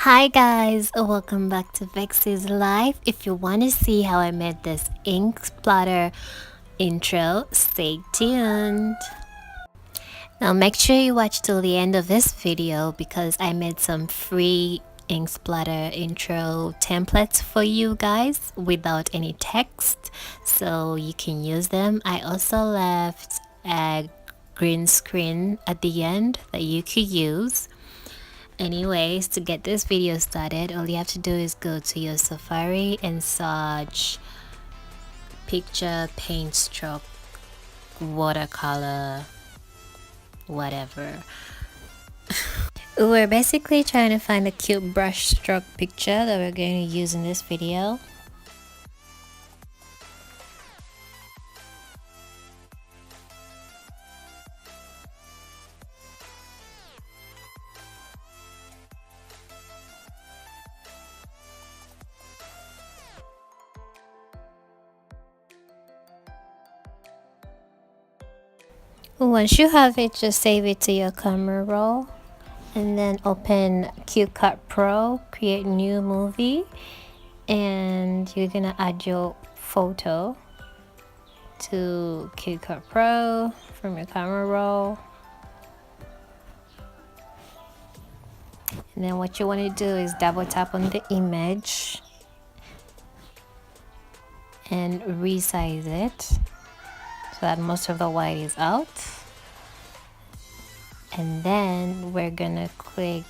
Hi guys, welcome back to Vex's Life. If you want to see how I made this ink splatter intro, stay tuned. Now make sure you watch till the end of this video because I made some free ink splatter intro templates for you guys without any text, so you can use them. I also left a green screen at the end that you could use. Anyways, to get this video started, all you have to do is go to your Safari and search picture, paint stroke, watercolor, whatever. We're basically trying to find a cute brush stroke picture that we're going to use in this video. Once you have it, just save it to your camera roll and then open CapCut Pro, create new movie, and you're gonna add your photo to CapCut Pro from your camera roll. And then what you want to do is double tap on the image and resize it so that most of the white is out. And then we're gonna click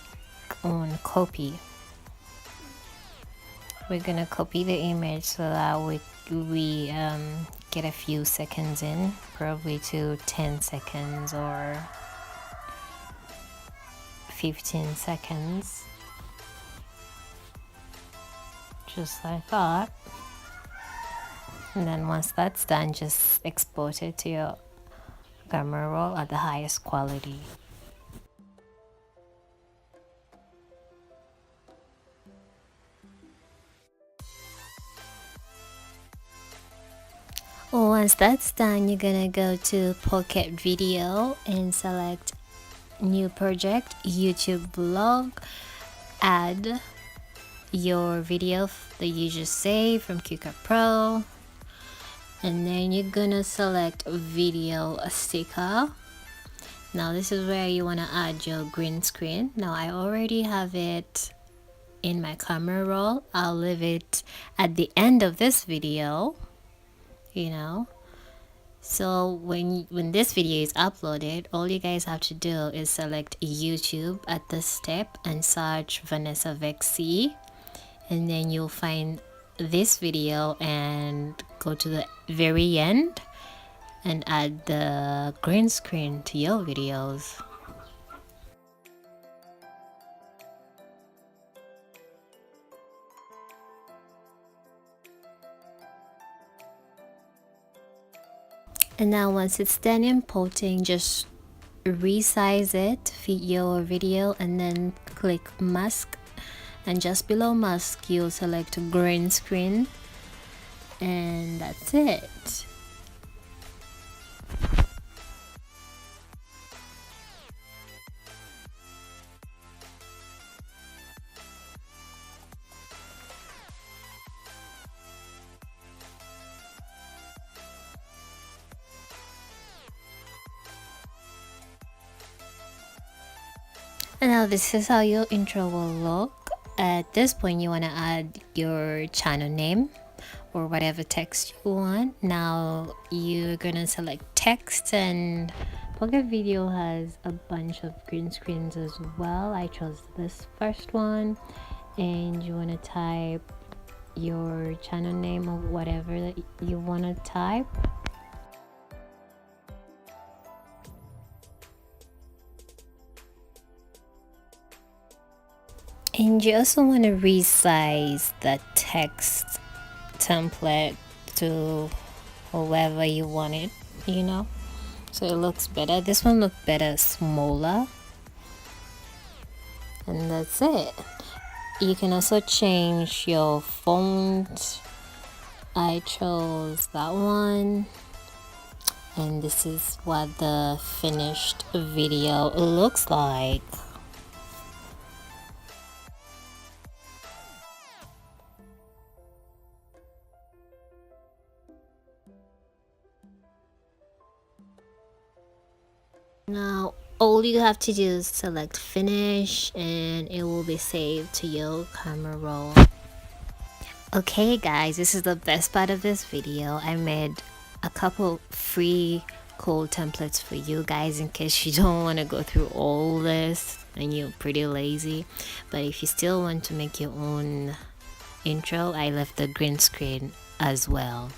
on copy. We're gonna copy the image so that we get a few seconds in, probably to 10 seconds or 15 seconds, just like that. And then once that's done, just export it to your camera roll at the highest quality. Once that's done, you're gonna go to Pocket Video and select new project, YouTube vlog, add your video that you just saved from CapCut Pro, and then you're gonna select video sticker. Now this is where you want to add your green screen. Now I already have it in my camera roll. I'll leave it at the end of this video, so when this video is uploaded, all you guys have to do is select YouTube at this step and search Vanessa Vexy, and then you'll find this video and go to the very end and add the green screen to your videos. And now once it's done importing, just resize it, fit your video, and then click mask, and just below mask you'll select green screen, and that's it. And now this is how your intro will look. At this point you want to add your channel name or whatever text you want. Now you're gonna select text, and Pocket Video has a bunch of green screens as well. I chose this first one, and you want to type your channel name or whatever that you want to type. And you also want to resize the text template to however you want it, so it looks better. This one looked better smaller, and that's it. You can also change your font. I chose that one, and this is what the finished video looks like. Now all you have to do is select finish and it will be saved to your camera roll. Okay guys, this is the best part of this video. I made a couple free code templates for you guys in case you don't want to go through all this and you're pretty lazy. But if you still want to make your own intro, I left the green screen as well.